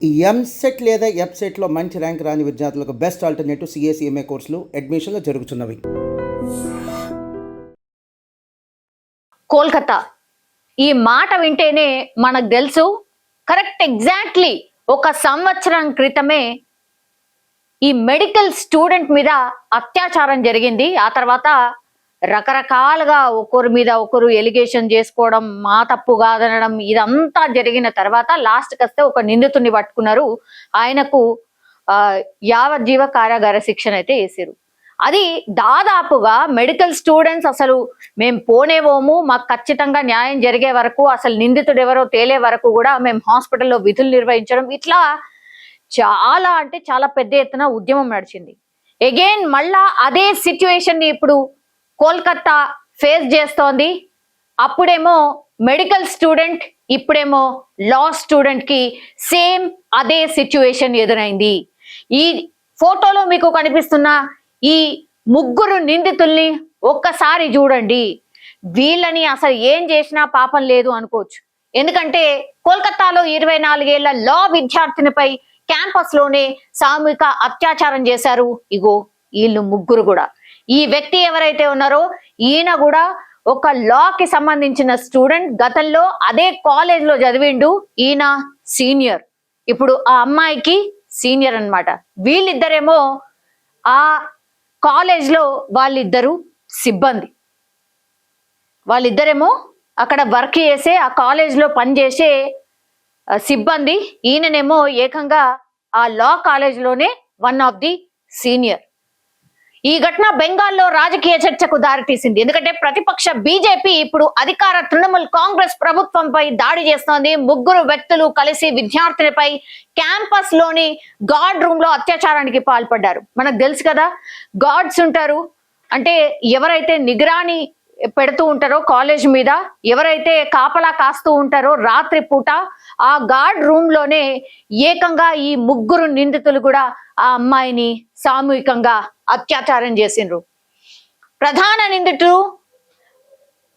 ఈ ఎంసెట్ లేదా ఎఫ్సెట్లో మంచి ర్యాంక్ రాని విద్యార్థులకు బెస్ట్ ఆల్టర్నేటివ్ సిఎస్ఈఎంఏ కోర్సులు అడ్మిషన్లు జరుగుతున్నవి. కోల్కతా ఈ మాట వింటేనే మనకు తెలుసు కరెక్ట్ ఎగ్జాక్ట్లీ ఒక సంవత్సరం క్రితమే ఈ మెడికల్ స్టూడెంట్ మీద అత్యాచారం జరిగింది. ఆ తర్వాత రకరకాలుగా ఒకరి మీద ఒకరు ఎలిగేషన్ చేసుకోవడం, మా తప్పు కాదనడం, ఇదంతా జరిగిన తర్వాత లాస్ట్కి వస్తే ఒక నిందితుడిని పట్టుకున్నారు. ఆయనకు యావజ్జీవ కారాగార శిక్షణ అయితే వేసారు. అది దాదాపుగా మెడికల్ స్టూడెంట్స్ అసలు మేము పోనేవోము, మాకు ఖచ్చితంగా న్యాయం జరిగే వరకు, అసలు నిందితుడు ఎవరో తేలే వరకు కూడా మేము హాస్పిటల్లో విధులు నిర్వహించడం, ఇట్లా చాలా అంటే చాలా పెద్ద ఎత్తున ఉద్యమం నడిచింది. అగైన్ మళ్ళా అదే సిచ్యువేషన్ ని ఇప్పుడు కోల్కతా ఫేస్ చేస్తోంది. అప్పుడేమో మెడికల్ స్టూడెంట్, ఇప్పుడేమో లా స్టూడెంట్ కి సేమ్ అదే సిచ్యువేషన్ ఎదురైంది. ఈ ఫోటోలో మీకు కనిపిస్తున్న ఈ ముగ్గురు నిందితుల్ని ఒక్కసారి చూడండి. వీళ్ళని అసలు ఏం చేసినా పాపం లేదు అనుకోవచ్చు. ఎందుకంటే కోల్కతాలో 24 ఏళ్ల లా విద్యార్థినిపై క్యాంపస్ లోనే సామూహిక అత్యాచారం చేశారు. ఇగో వీళ్ళు ముగ్గురు కూడా. ఈ వ్యక్తి ఎవరైతే ఉన్నారో ఈయన కూడా ఒక లాకి సంబంధించిన స్టూడెంట్, గతంలో అదే కాలేజ్ లో చదివిండు. ఈయన సీనియర్, ఇప్పుడు ఆ అమ్మాయికి సీనియర్ అన్నమాట. వీళ్ళిద్దరేమో ఆ కాలేజ్ లో వాళ్ళిద్దరు సిబ్బంది, వాళ్ళిద్దరేమో అక్కడ వర్క్ చేసే, ఆ కాలేజ్ లో పనిచేసే సిబ్బంది. ఈయననేమో ఏకంగా ఆ లా కాలేజ్ లోనే వన్ ఆఫ్ ది సీనియర్. ఈ ఘటన బెంగాల్లో రాజకీయ చర్చకు దారితీసింది. ఎందుకంటే ప్రతిపక్ష బీజేపీ ఇప్పుడు అధికార తృణమూల్ కాంగ్రెస్ ప్రభుత్వంపై దాడి చేస్తోంది. ముగ్గురు వ్యక్తులు కలిసి విద్యార్థినిపై క్యాంపస్ లోని గార్డ్ రూమ్ లో అత్యాచారానికి పాల్పడ్డారు. మనకు తెలుసు కదా, గార్డ్స్ ఉంటారు అంటే ఎవరైతే నిగరాని పెడుతూ ఉంటారో కాలేజ్ మీద, ఎవరైతే కాపలా కాస్తూ ఉంటారో రాత్రి పూట, ఆ గార్డ్ రూమ్ లోనే ఏకంగా ఈ ముగ్గురు నిందితులు కూడా ఆ అమ్మాయిని సామూహికంగా అత్యాచారం చేసిండ్రు. ప్రధాన నిందితుడు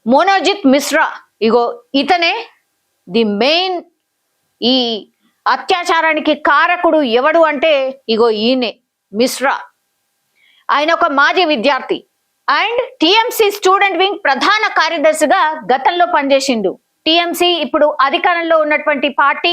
మోనోజిత్ మిశ్రా, ఇగో ఇతనే ది మెయిన్. ఈ అత్యాచారానికి కారకుడు ఎవడు అంటే ఇగో ఈయనే మిశ్రా. ఆయన ఒక మాజీ విద్యార్థి అండ్ టిఎంసి స్టూడెంట్ వింగ్ ప్రధాన కార్యదర్శిగా గతంలో పనిచేసిండు. టిఎంసి ఇప్పుడు అధికారంలో ఉన్నటువంటి పార్టీ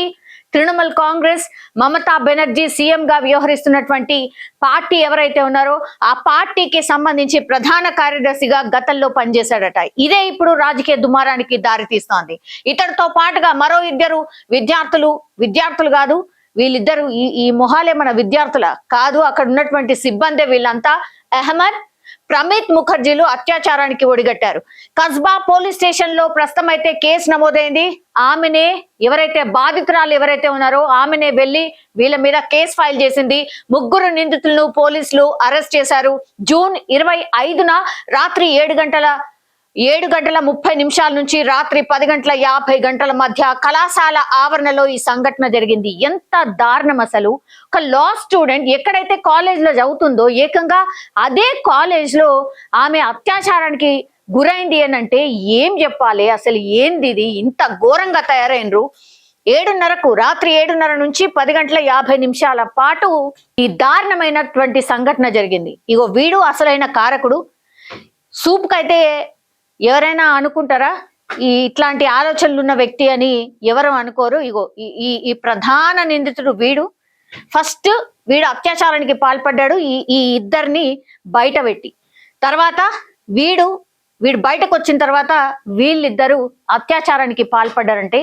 తృణమూల్ కాంగ్రెస్, మమతా బెనర్జీ సీఎం గా వ్యవహరిస్తున్నటువంటి పార్టీ ఎవరైతే ఉన్నారో ఆ పార్టీకి సంబంధించి ప్రధాన కార్యదర్శిగా గతంలో పనిచేశాడట. ఇదే ఇప్పుడు రాజకీయ దుమారానికి దారితీస్తోంది. ఇతడితో పాటుగా మరో ఇద్దరు విద్యార్థులు కాదు, వీళ్ళిద్దరు ఈ మొహాలే మన విద్యార్థుల కాదు, అక్కడ ఉన్నటువంటి సిబ్బందే వీళ్ళంతా. అహ్మద్, ప్రమిత్ ముఖర్జీలు అత్యాచారానికి ఒడిగట్టారు. కస్బా పోలీస్ స్టేషన్ లో ప్రస్తుతం అయితే కేసు నమోదైంది. ఆమెనే ఎవరైతే బాధితురాలు ఎవరైతే ఉన్నారో ఆమెనే వెళ్లి వీళ్ళ మీద కేసు ఫైల్ చేసింది. ముగ్గురు నిందితులను పోలీసులు అరెస్ట్ చేశారు. జూన్ 25న రాత్రి 7:30 నుంచి రాత్రి 10:50 మధ్య కళాశాల ఆవరణలో ఈ సంఘటన జరిగింది. ఎంత దారుణం అసలు! ఒక లా స్టూడెంట్ ఎక్కడైతే కాలేజ్ లో చదువుతుందో ఏకంగా అదే కాలేజ్ లో ఆమె అత్యాచారానికి గురైంది అని అంటే ఏం చెప్పాలి? అసలు ఏంది ఇది? ఇంత ఘోరంగా తయారైనరు. రాత్రి 7:30 నుంచి 10:50 పాటు ఈ దారుణమైనటువంటి సంఘటన జరిగింది. ఇగో వీడు అసలైన కారకుడు. సూపుకైతే ఎవరైనా అనుకుంటారా ఇట్లాంటి ఆలోచనలు ఉన్న వ్యక్తి అని? ఎవరు అనుకోరు. ఇగో ఈ ప్రధాన నిందితుడు వీడు. ఫస్ట్ వీడు అత్యాచారానికి పాల్పడ్డాడు. ఈ ఇద్దరిని బయట పెట్టి తర్వాత వీడు బయటకు వచ్చిన తర్వాత వీళ్ళిద్దరూ అత్యాచారానికి పాల్పడ్డారంటే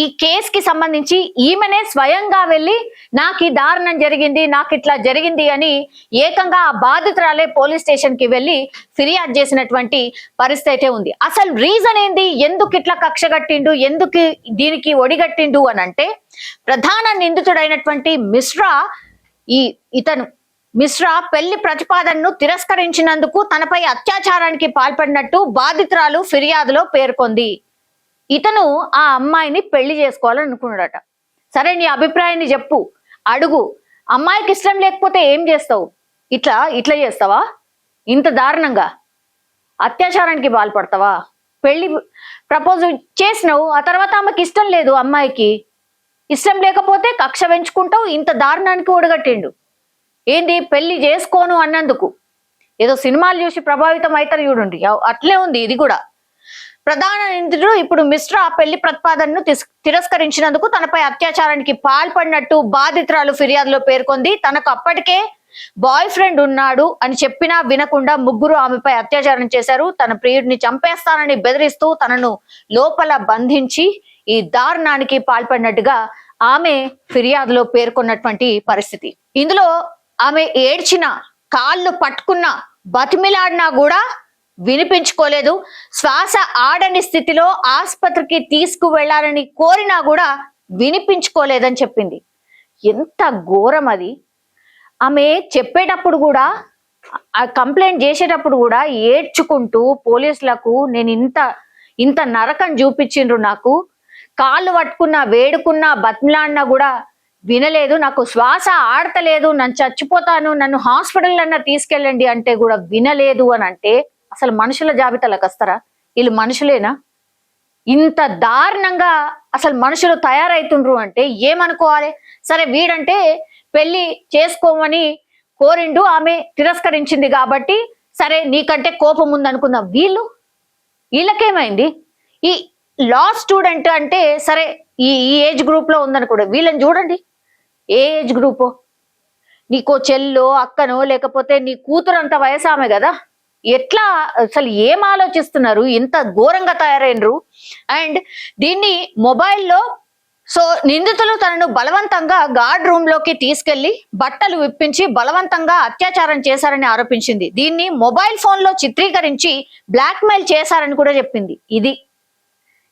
ఈ కేసుకి సంబంధించి ఈమెనే స్వయంగా వెళ్ళి నాకు ఈ దారుణం జరిగింది, నాకు ఇట్లా జరిగింది అని ఏకంగా ఆ బాధితురాలే పోలీస్ స్టేషన్ కి వెళ్ళి ఫిర్యాదు చేసినటువంటి పరిస్థితి అయితే ఉంది. అసలు రీజన్ ఏంది? ఎందుకు ఇట్లా కక్షగట్టిండు, ఎందుకు దీనికి ఒడిగట్టిండు అని అంటే ప్రధాన నిందితుడైనటువంటి మిశ్రా పెళ్లి ప్రతిపాదనను తిరస్కరించినందుకు తనపై అత్యాచారానికి పాల్పడినట్టు బాధితురాలు ఫిర్యాదులో పేర్కొంది. ఇతను ఆ అమ్మాయిని పెళ్లి చేసుకోవాలనుకున్నాడట. సరే, నీ అభిప్రాయాన్ని చెప్పు, అడుగు. అమ్మాయికి ఇష్టం లేకపోతే ఏం చేస్తావు? ఇట్లా చేస్తావా? ఇంత దారుణంగా అత్యాచారానికి పాల్పడతావా? పెళ్లి ప్రపోజ్ చేసినావు, ఆ తర్వాత ఆమెకి ఇష్టం లేదు అమ్మాయికి, ఇష్టం లేకపోతే కక్ష పెంచుకుంటావు, ఇంత దారుణానికి ఒడగట్టిండు. ఏంది పెళ్లి చేసుకోను అన్నందుకు. ఏదో సినిమాలు చూసి ప్రభావితం అవుతారు చూడండి, అట్లే ఉంది ఇది కూడా. ప్రధాన నిందితుడు ఇప్పుడు మిశ్రా పెళ్లి ప్రతిపాదనను తిరస్కరించినందుకు తనపై అత్యాచారానికి పాల్పడినట్టు బాధితురాలు ఫిర్యాదులో పేర్కొంది. తనకు అప్పటికే బాయ్ ఫ్రెండ్ ఉన్నాడు అని చెప్పినా వినకుండా ముగ్గురు ఆమెపై అత్యాచారం చేశారు. తన ప్రియుడిని చంపేస్తానని బెదిరిస్తూ తనను లోపల బంధించి ఈ దారుణానికి పాల్పడినట్టుగా ఆమె ఫిర్యాదులో పేర్కొన్నటువంటి పరిస్థితి. ఇందులో ఆమె ఏడ్చిన, కాళ్ళు పట్టుకున్న, బతిమిలాడినా కూడా వినిపించుకోలేదు. శ్వాస ఆడని స్థితిలో ఆసుపత్రికి తీసుకువెళ్లాలని కోరినా కూడా వినిపించుకోలేదని చెప్పింది. ఎంత ఘోరం అది. ఆమె చెప్పేటప్పుడు కూడా, ఆ కంప్లైంట్ చేసేటప్పుడు కూడా ఏడ్చుకుంటూ పోలీసులకు నేను ఇంత నరకం చూపించిండ్రు, నాకు కాళ్ళు పట్టుకున్నా, వేడుకున్నా, బతిమిలాడినా కూడా వినలేదు, నాకు శ్వాస ఆడతలేదు, నన్ను చచ్చిపోతాను, నన్ను హాస్పిటల్ అన్నా తీసుకెళ్ళండి అంటే కూడా వినలేదు అని అంటే అసలు మనుషుల జాబితాలకు వస్తారా? వీళ్ళు మనుషులేనా? ఇంత దారుణంగా అసలు మనుషులు తయారైతుండ్రు అంటే ఏమనుకోవాలి? సరే, వీడంటే పెళ్లి చేసుకోమని కోరిండు, ఆమె తిరస్కరించింది కాబట్టి సరే నీకంటే కోపం ఉంది అనుకుందాం. వీళ్ళకేమైంది? ఈ లా స్టూడెంట్ అంటే సరే ఈ ఏజ్ గ్రూప్ లో ఉందనుకోండి, వీళ్ళని చూడండి ఏ ఏజ్ గ్రూపో. నీకో చెల్లో, అక్కనో, లేకపోతే నీ కూతురు అంత వయసు ఆమె కదా. ఎట్లా అసలు ఏం ఆలోచిస్తున్నారు? ఇంత ఘోరంగా తయారైనరు. అండ్ దీన్ని మొబైల్లో నిందితులు తనను బలవంతంగా గార్డ్ రూమ్ లోకి తీసుకెళ్లి బట్టలు విప్పించి బలవంతంగా అత్యాచారం చేశారని ఆరోపించింది. దీన్ని మొబైల్ ఫోన్ లో చిత్రీకరించి బ్లాక్ మెయిల్ చేశారని కూడా చెప్పింది.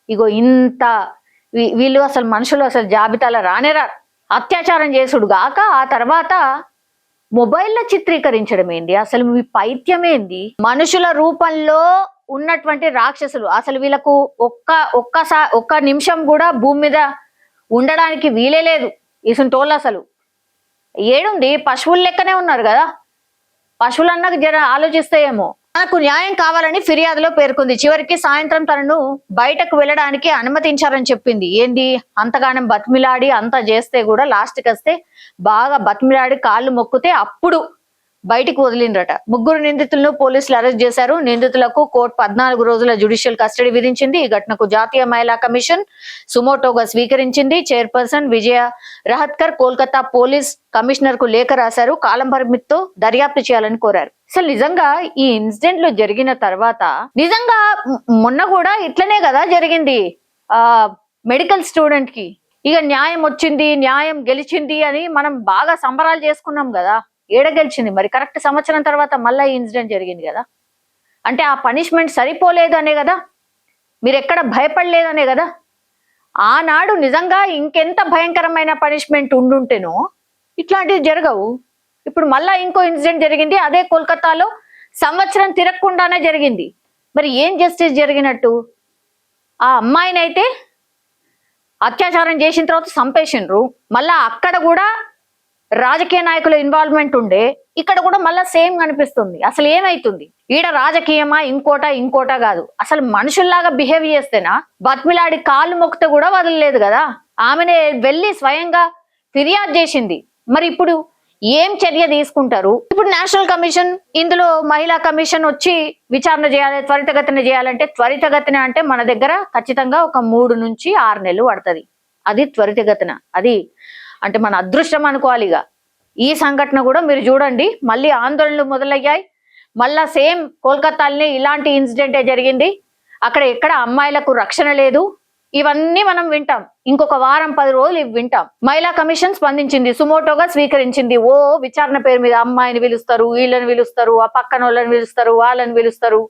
ఇగో ఇంత వీళ్ళు అసలు మనుషులు అసలు జాబితాలో రానేరా. అత్యాచారం చేసుడు గాక ఆ తర్వాత మొబైల్లో చిత్రీకరించడం ఏంది? అసలు మీ పైత్యం ఏంది? మనుషుల రూపంలో ఉన్నటువంటి రాక్షసులు. అసలు వీళ్ళకు ఒక్క నిమిషం కూడా భూమి మీద ఉండడానికి వీలే లేదు. ఇసుంటోళ్ళు అసలు ఏడుంది, పశువుల లెక్కనే ఉన్నారు కదా. పశువులన్నా జర ఆలోచిస్తాయేమో. తనకు న్యాయం కావాలని ఫిర్యాదులో పేర్కొంది. చివరికి సాయంత్రం తనను బయటకు వెళ్ళడానికి అనుమతించారని చెప్పింది. ఏంది అంతగానం బతిమిలాడి అంతా చేస్తే కూడా లాస్ట్కి వస్తే బాగా బతిమిలాడి కాళ్ళు మొక్కితే అప్పుడు బయటికి వదిలిండ్రట. ముగ్గురు నిందితులను పోలీసులు అరెస్ట్ చేశారు. నిందితులకు కోర్టు 14 రోజుల జ్యుడిషియల్ కస్టడీ విధించింది. ఈ ఘటనకు జాతీయ మహిళా కమిషన్ సుమోటోగా స్వీకరించింది. చైర్పర్సన్ విజయ రహత్కర్ కోల్కతా పోలీస్ కమిషనర్ కు లేఖ రాశారు. కాలం పరిమితితో దర్యాప్తు చేయాలని కోరారు. అసలు నిజంగా ఈ ఇన్సిడెంట్లు జరిగిన తర్వాత నిజంగా మొన్న కూడా ఇట్లనే కదా జరిగింది మెడికల్ స్టూడెంట్ కి. ఇక న్యాయం వచ్చింది, న్యాయం గెలిచింది అని మనం బాగా సంబరాలు చేసుకున్నాం కదా. ఏడ గెలిచింది మరి? కరెక్ట్ సంవత్సరం తర్వాత మళ్ళీ ఇన్సిడెంట్ జరిగింది కదా. అంటే ఆ పనిష్మెంట్ సరిపోలేదు అనే కదా, మీరు ఎక్కడ భయపడలేదనే కదా. ఆనాడు నిజంగా ఇంకెంత భయంకరమైన పనిష్మెంట్ ఉండుంటేనో ఇట్లాంటివి జరగవు. ఇప్పుడు మళ్ళా ఇంకో ఇన్సిడెంట్ జరిగింది, అదే కోల్కతాలో సంవత్సరం తిరగకుండానే జరిగింది. మరి ఏం జస్టిస్ జరిగినట్టు? ఆ అమ్మాయినైతే అత్యాచారం చేసిన తర్వాత చంపేసిండ్రు. మళ్ళా అక్కడ కూడా రాజకీయ నాయకుల ఇన్వాల్వ్మెంట్ ఉండే, ఇక్కడ కూడా మళ్ళా సేమ్ కనిపిస్తుంది. అసలు ఏమైతుంది ఈడ? రాజకీయమా ఇంకోటా కాదు. అసలు మనుషుల్లాగా బిహేవ్ చేస్తేనా? బతిమిలాడి కాళ్ళు మొక్కితే కూడా వదలలేదు కదా. ఆమెనే వెళ్ళి స్వయంగా ఫిర్యాదు చేసింది. మరి ఇప్పుడు ఏం చర్య తీసుకుంటారు? ఇప్పుడు నేషనల్ కమిషన్, ఇందులో మహిళా కమిషన్ వచ్చి విచారణ చేయాలి, త్వరితగతిన చేయాలంటే త్వరితగతిన అంటే మన దగ్గర ఖచ్చితంగా ఒక 3 నుంచి 6 నెలలు పడుతుంది. అది త్వరితగతిన, అది అంటే మన అదృష్టం అనుకోవాలి. ఇక ఈ సంఘటన కూడా మీరు చూడండి, మళ్ళీ ఆందోళనలు మొదలయ్యాయి. మళ్ళా సేమ్ కోల్కతాలోనే ఇలాంటి ఇన్సిడెంటే జరిగింది. అక్కడ ఎక్కడ అమ్మాయిలకు రక్షణ లేదు. ఇవన్నీ మనం వింటాం. ఇంకొక వారం 10 రోజులు ఇవి వింటాం. మహిళా కమిషన్ స్పందించింది, సుమోటోగా స్వీకరించింది. విచారణ పేరు మీద అమ్మాయిని పిలుస్తారు, వీళ్ళని పిలుస్తారు, ఆ పక్కన వాళ్ళని పిలుస్తారు, వాళ్ళని పిలుస్తారు.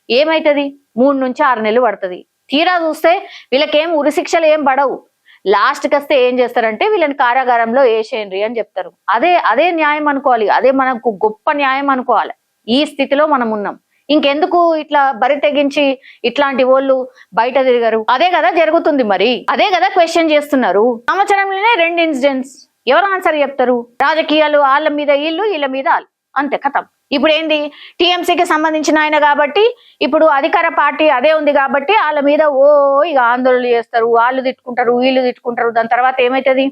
ఏమైతుంది? 3 నుంచి 6 నెలలు పడుతుంది. తీరా చూస్తే వీళ్ళకేం ఉరిశిక్షలు ఏం పడవు. లాస్ట్కి వస్తే ఏం చేస్తారంటే వీళ్ళని కారాగారంలో వేసేయండి అని చెప్తారు. అదే న్యాయం అనుకోవాలి, అదే మనకు గొప్ప న్యాయం అనుకోవాలి. ఈ స్థితిలో మనం ఉన్నాం. ఇంకెందుకు ఇట్లా బరి తెగించి ఇట్లాంటి వాళ్ళు బయట తిరగరు? అదే కదా జరుగుతుంది. మరి అదే కదా క్వశ్చన్ చేస్తున్నారు. సంవత్సరంలోనే 2 ఇన్సిడెంట్స్. ఎవరు ఆన్సర్ చెప్తారు? రాజకీయాలు వాళ్ళ మీద వీళ్ళ మీద వాళ్ళు. అంతే కథం. ఇప్పుడు ఏంది, టీఎంసీకి సంబంధించిన ఆయన కాబట్టి ఇప్పుడు అధికార పార్టీ అదే ఉంది కాబట్టి వాళ్ళ మీద ఇక ఆందోళన చేస్తారు, వాళ్ళు తిట్టుకుంటారు, వీళ్ళు తిట్టుకుంటారు. దాని తర్వాత ఏమైతుంది,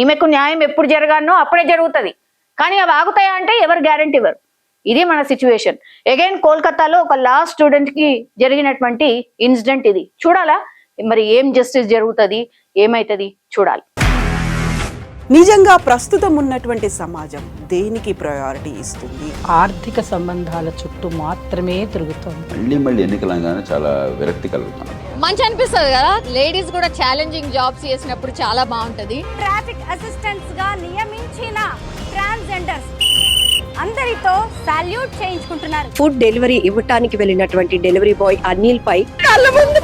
ఈమెకు న్యాయం ఎప్పుడు జరగానో అప్పుడే జరుగుతుంది. కానీ అవి ఆగుతాయా అంటే ఎవరు గ్యారంటీ ఇవ్వరు. ఇది మన సిచ్యువేషన్. అగైన్ కోల్కతాలో ఒక లా స్టూడెంట్ కి జరిగినటువంటి ఇన్సిడెంట్ ఇది. చూడాలా మరి ఏం జస్టిస్ జరుగుతుంది, ఏమైతుంది చూడాలి. నిజంగా ప్రస్తుతం ఉన్నటువంటి సమాజం దేనికి ప్రయారిటీ ఇస్తుంది? ఆర్థిక సంబంధాల చుట్టూ మాత్రమే తిరుగుతోంది. మళ్ళీ ఎన్నికలంగానే చాలా విరక్తి కలుగుతున్నాం. మంచి అనిపిస్తుంది కదా, లేడీస్ కూడా ఛాలెంజింగ్ జాబ్స్ చేసినప్పుడు చాలా బాగుంటది. ట్రాఫిక్ అసిస్టెంట్స్ గా నియమించిన ట్రాన్స్జెండర్స్ అందరితో సాల్యూట్ చేయించుకుంటున్నారు. ఫుడ్ డెలివరీ ఇవ్వటానికి వెళ్ళినటువంటి డెలివరీ బాయ్ అనిల్ పై కళ్ళ ముందు